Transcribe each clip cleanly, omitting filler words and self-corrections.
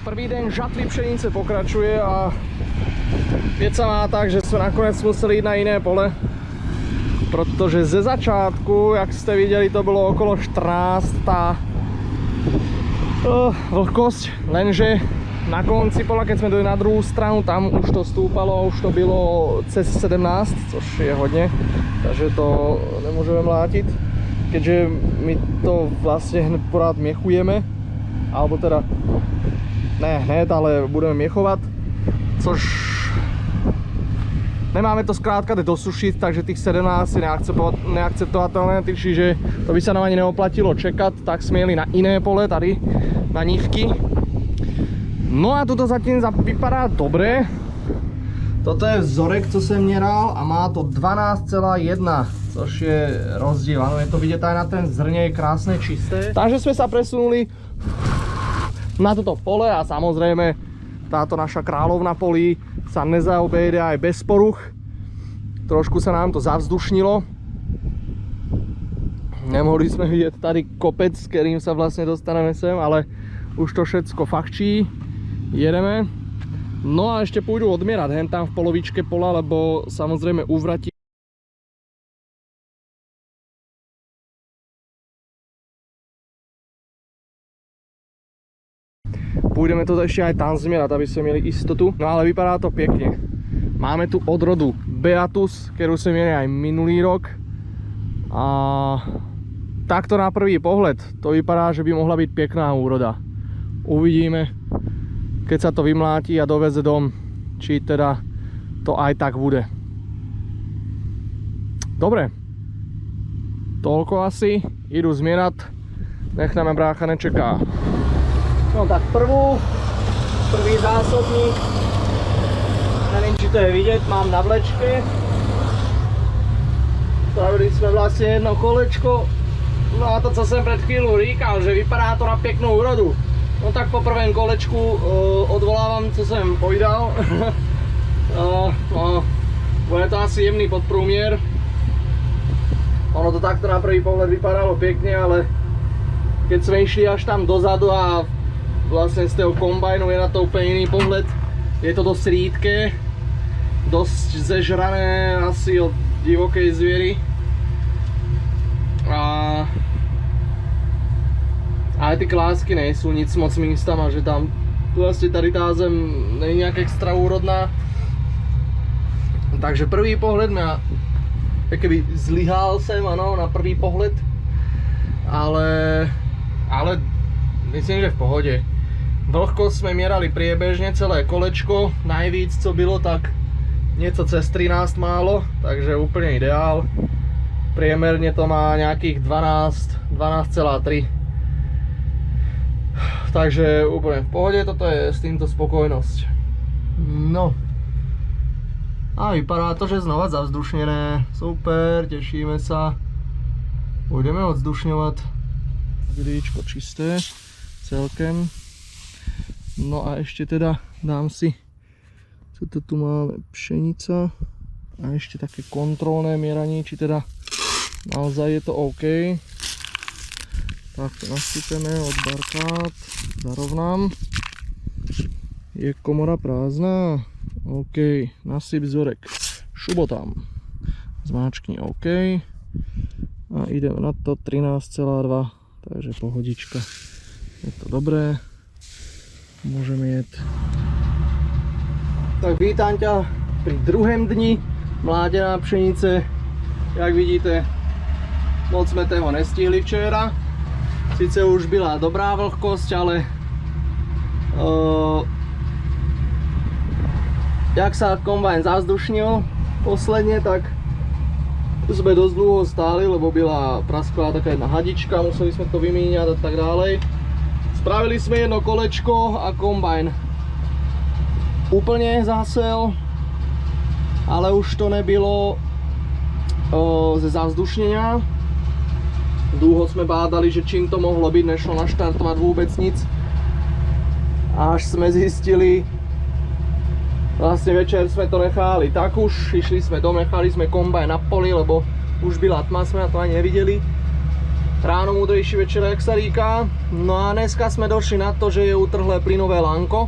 Prvý deň žatvy pšenice pokračuje a vec sa má tak, že sme nakoniec museli ísť na iné pole. Protože ze začátku, jak ste videli, to bylo okolo 14 tá vlhkosť, lenže na konci pola, keď sme dojeli na druhú stranu, tam už to stúpalo, už to bylo cez 17, což je hodně, takže to nemôžeme mlátiť, keďže my to vlastne hned porád miechujeme, alebo teda ne hned, ale budeme miechovať, což nemáme to zkrátka dosušiť, takže tých 17 je neakceptovatelné, čiže to by sa nám ani neoplatilo čekať, tak sme jeli na iné pole, tady na nívky. No a toto zatím vypadá dobre. Toto je vzorek, co jsem měral a má to 12,1, což je rozdíl. Ano, je to vidět aj na ten zrně, je krásne čisté. Takže sme sa presunuli na toto pole a samozrejme táto naša kráľovna polí sa nezaobejde aj bez poruch. Trošku sa nám to zavzdušnilo. Nemohli sme vidieť tady kopec, s ktorým sa vlastne dostaneme sem, ale už to všetko fachčí. Jedeme. No a ešte pôjdu odmierať hen tam v polovičke pola, lebo samozrejme uvratí. Pôjdeme to ešte aj tam zmierať, aby sme mieli istotu. No ale vypadá to pekne. Máme tu odrodu Beatus, ktorú sme mieli aj minulý rok. A takto na prvý pohľad to vypadá, že by mohla byť pekná úroda. Uvidíme, keď sa to vymláti a doveze dom, či teda to aj tak bude. Dobre. Toľko asi. Idú zmierať. Nech nám brácha nečeká. No tak prvý zásobník, neviem, či to je vidieť, mám na vlečke. Spravili sme vlastne jedno kolečko. No a to, co som pred chvíľu říkal, že vypadá to na peknú úrodu. No tak po prvém kolečku odvolávam, co som povedal. Bude to asi jemný podprúmier. Ono to takto na prvý pohľad vypadalo pekne, ale keď sme išli až tam dozadu a vlastne z toho kombajnu je na to úplne iný pohľad. Je to dosť rýdke, dosť zežrané asi od divokej zviery. A aj tie klásky nejsú nic moc místama, že tam vlastne tady tá zem není nejak extra úrodná. Takže prvý pohľad mňa keby zlyhal sem, ano, na prvý pohľad. Ale myslím, že v pohode. Vlhkosť sme mierali priebežne celé kolečko, najvíc co bylo tak nieco cez 13 málo, takže úplne ideál. Priemerne to má nejakých 12,3. Takže úplne v pohode, toto je s týmto spokojnosť. No. A vypadá to, že znova zavzdušnené. Super, tešíme sa. Budeme odzdušňovať. Vidíčko čisté, celkem. No a ešte teda dám si, co to tu máme, pšenica a ešte také kontrolné mieranie, či teda naozaj je to OK. Tak to nasypeme od barkát, zarovnám. Je komora prázdná? OK, nasyp vzorek, šubo tam. Zmáčkni OK. A ideme na to 13,2, takže pohodička. Je to dobré. Môžeme jet. Tak vítam ťa pri druhém dni mládená pšenice. Jak vidíte, moc sme toho nestihli včera. Sice už byla dobrá vlhkosť, ale jak sa kombajn zavzdušnil posledne, tak sme dosť dlho stáli, lebo byla praskla taká jedna hadička, museli sme to vymíňať a tak ďalej. Spravili sme jedno kolečko a kombajn úplne zasel, ale už to nebylo ze zavzdušnenia. Dlho sme bádali, že čím to mohlo byť, nešlo naštartovať vôbec nic. Až sme zistili, vlastne večer sme to nechali tak už, išli sme dom, nechali sme kombajn na poli, lebo už byla tma, sme na to ani nevideli. Ráno múdrejší večer, jak sa říká. No a dneska sme došli na to, že je utrhlé plynové lánko.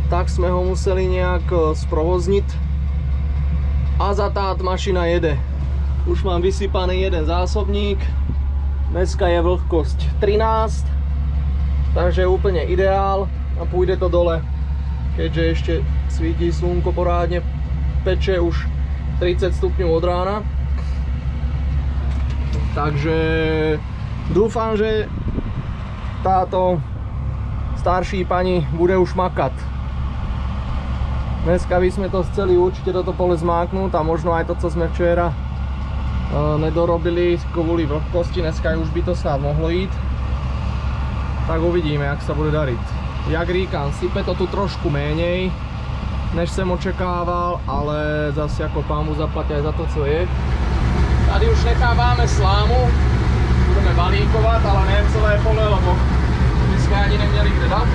Tak sme ho museli nejak sprovozniť. A zatát mašina jede. Už mám vysypaný jeden zásobník. Dneska je vlhkosť 13. Takže je úplne ideál. A pôjde to dole. Keďže ešte svíti slnko porádne. Peče už 30 stupňov od rána. Takže dúfam, že táto starší pani bude už makať. Dneska by sme to chceli určite toto pole zmáknúť a možno aj to, co sme včera nedorobili kvôli vlhkosti. Dneska už by to snad mohlo ísť. Tak uvidíme, jak sa bude dariť. Jak říkám, sype to tu trošku ménej, než jsem očekával, ale zase jako pámu zaplatí aj za to, co je. Tady už necháváme slámu, budeme balíkovat, ale ne celé pole, lebo my jsme ani neměli kde dát.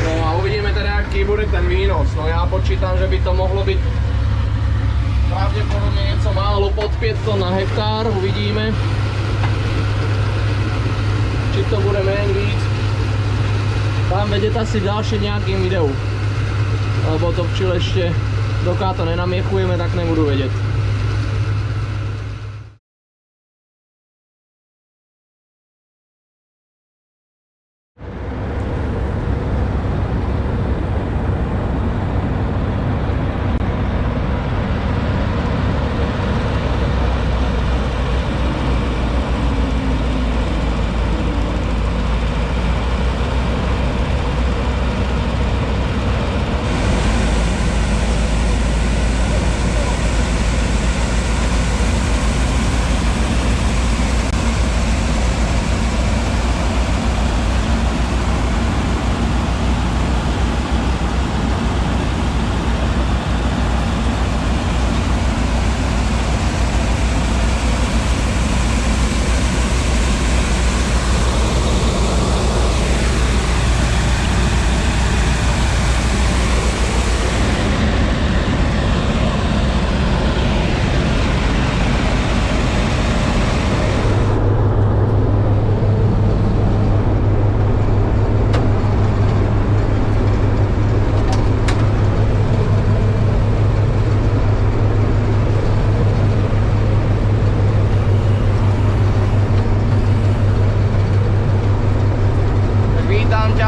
No a uvidíme teda, jaký bude ten výnos. No já počítám, že by to mohlo být pravděpodobně něco málo pod 5 ton na hektár, uvidíme. Či to bude méně víc. Tam vedete asi v dalším nějakým videu. Lebo to včil ještě, dokud to nenamiechujeme, tak nebudu vědět.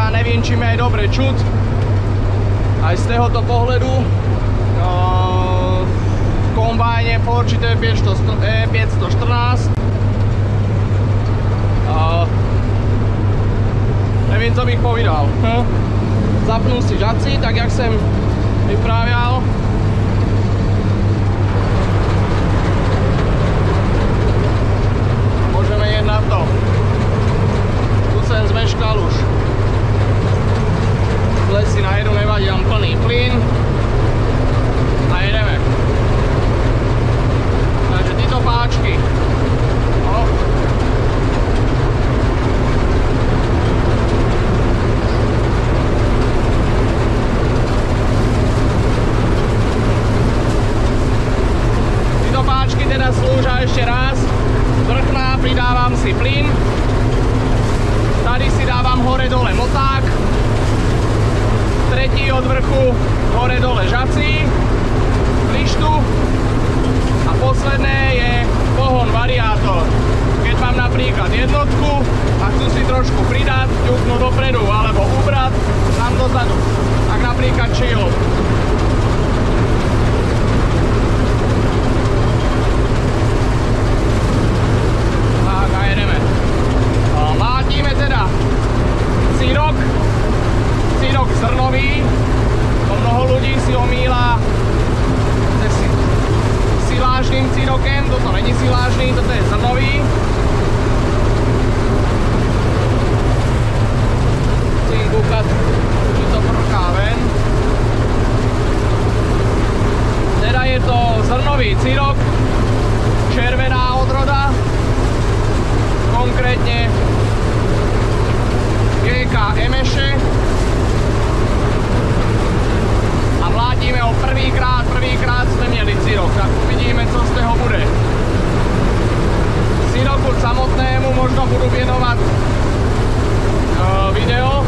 Nevím, či mi je dobre čuť. Aj z tohoto pohľadu v kombajne Porsche E514. Nevím, co bych povídal. Zapnul si žaci, tak jak jsem vyprávěl. Môžeme jet na to. Tu jsem zmeškal už. Lesy najedu, nevadí, mám plný plyn a jedeme. Takže tyto páčky. No. Tyto páčky teda slúžia ešte raz. Vrchná, pridávam si plyn. Tady si dávam hore dole moták. Tretí od vrchu hore dole žací, lištu a posledné je pohon variátor. Keď mám napríklad jednotku a chcú si trošku pridať, ťuknú dopredu alebo ubrať tam dozadu, tak napríklad chill. Tak a jedeme. Mlátíme teda sírok zrnový, to mnoho ľudí si omýla se silážným sírokem, toto není silážný, toto je zrnový. Musím kúkať, či to prchá ven. Teda je to zrnový sírok, červená odroda, konkrétne GK Emeše, a mlátime ho prvýkrát sme mieli cirok, tak uvidíme, co z toho bude. Ciroku samotnému možno budú venovať video,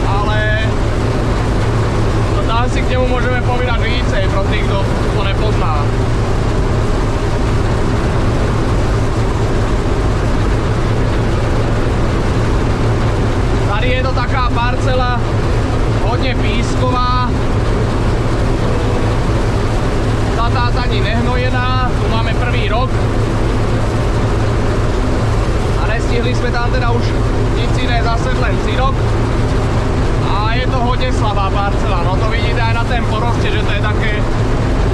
ale tam si k nemu môžeme povedať více pro tých, kto to nepozná. Tady je to taká parcela hodne písková, tá ani nehnojená, tu máme prvý rok a nestihli sme tam teda už nic iné, zase len cirok a je to hodne slabá parcela, no to vidíte aj na ten poroste, že to je také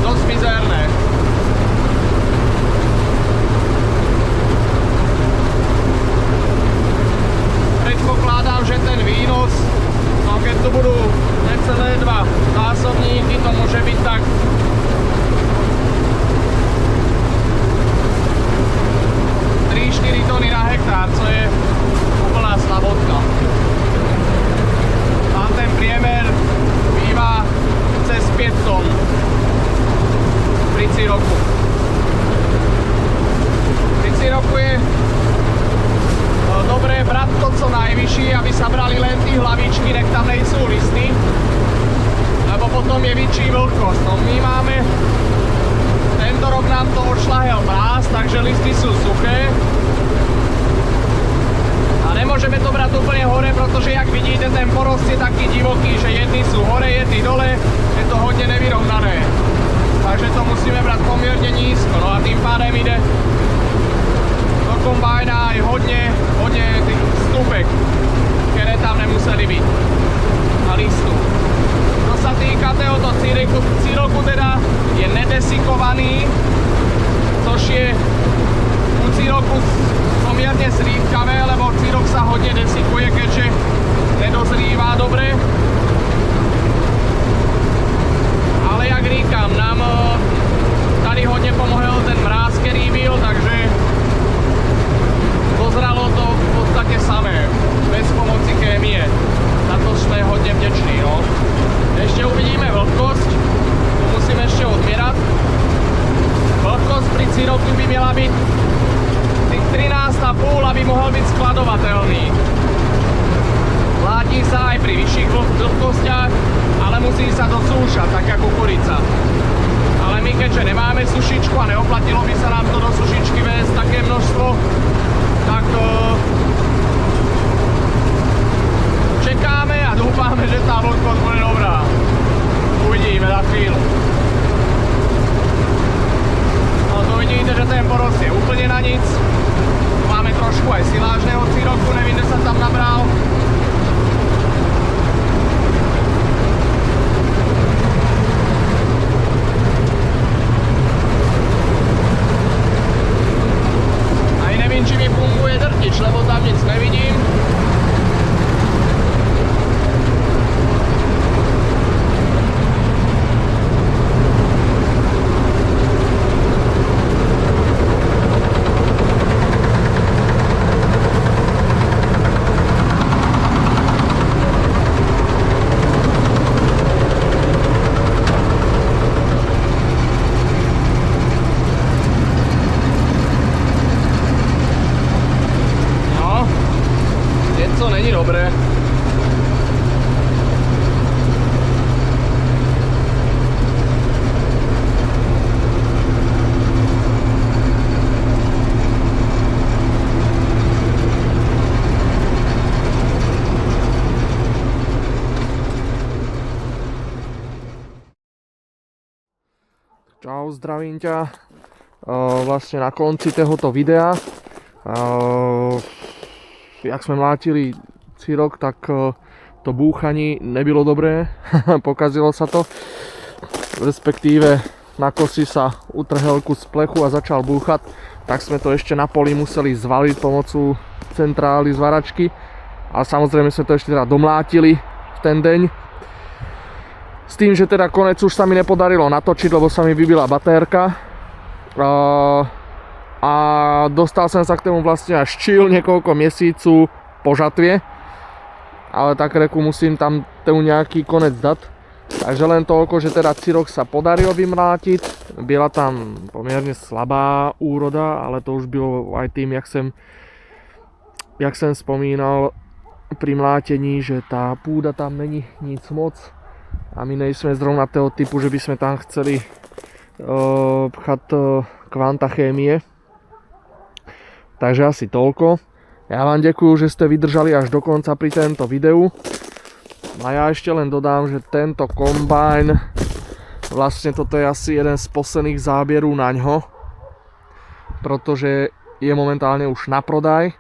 dosť mizerné. Predpokladám, že ten výnos, no keď tu budú necelé 2 zásobníky, to môže byť tak 3-4 tony na hektár, co je úplná slabotka. Tam ten priemer býva cez 5 tón pri ciroku. Pri ciroku je dobré brať to co najvyššie, aby sa brali len tí hlavičky, nech tam nejsú listy, lebo potom je väčší vlhkosť. No my máme, tento rok nám to odšľahel mráz, takže listy sú suché a nemôžeme to brať úplne hore, pretože jak vidíte, ten porost je taký divoký, že jedni sú hore, jedni dole, je to hodne nevyrovnané, takže to musíme brať pomierne nízko, no a tým pádem ide do kombajna aj hodne tých stupek, ktoré tam nemuseli byť na listu. Čo sa týka tohoto ciroku, teda je nedesikovaný, což je u ciroku pomierne zriedkavé, lebo cirok sa hodne desikuje, keďže nedozrýva dobre. Ale jak říkám, nám tady hodne pomohol ten mráz, ktorý byl, takže dozralo to v podstate samé, bez pomoci kémie. Na to sme hodne vďační, no. Ešte uvidíme vlhkosť, tu musím ešte odmierať. Vlhkosť pri ciroku by mala byť tých 13,5, aby mohol byť skladovateľný. Mlátí sa aj pri vyšších vlhkostiach, ale musí sa dosúšať, tak ako kukurica. Ale my keďže nemáme sušičku a neoplatilo by sa nám to do sušičky vést také množstvo, tak čekáme a dúfame, že tá vlhkosť bude dobrá. Uvidíme za chvíľu. No tu vidíte, že ten porost je úplne na nic. Tu máme trošku aj silážneho ciroku, neviem, kde sa tam nabral. Aj neviem, či mi funguje drtič, lebo tam nic nevidím. Dobre. Čau, zdravím ťa. Vlastne na konci tohoto videa. Jak sme mlátili cirok, tak to búchanie nebylo dobré, pokazilo sa to, respektíve na kosi sa utrhel kus plechu a začal búchať, tak sme to ešte na poli museli zvaliť pomocou centrály zvaračky a samozrejme sme to ešte teda domlátili v ten deň. S tým, že teda konec už sa mi nepodarilo natočiť, lebo sa mi vybila batérka, A dostal som sa k tomu vlastne až niekoľko mesiacu po žatvie. Ale tak reku musím tam nejaký konec dať. Takže len toľko, že teda cirok sa podarilo vymlátiť. Byla tam pomerne slabá úroda, ale to už bylo aj tým, jak jsem spomínal pri mlátení, že tá púda tam není nic moc. A my nejsme zrovna toho typu, že by sme tam chceli pchať kvanta chémie. Takže asi toľko. Ja vám ďakujem, že ste vydržali až do konca pri tento videu. A ja ešte len dodám, že tento kombajn, vlastne toto je asi jeden z posledných zábierov na ňo, pretože je momentálne už na prodaj.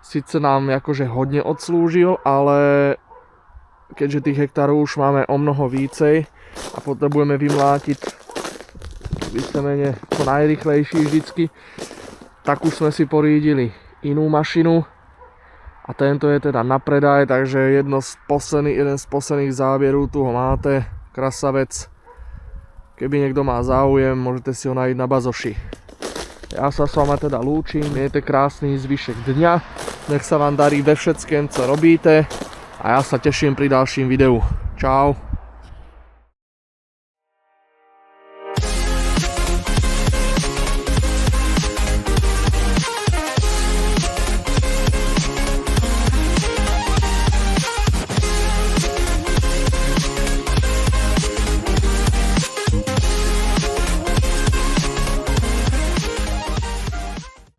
Sice nám akože hodne odslúžil, ale keďže tých hektárov už máme o mnoho vícej a potrebujeme vymlátiť vyslovene čo najrychlejší vždycky, tak už sme si porídili inú mašinu a tento je teda na predaj, takže jeden z posledných zábierov tu ho máte, krasavec. Keby niekto má záujem, môžete si ho nájsť na Bazoši. Ja sa s vama teda lúčim, majte krásny zvyšek dňa, nech sa vám darí ve všetkém, co robíte a ja sa teším pri ďalším videu. Čau.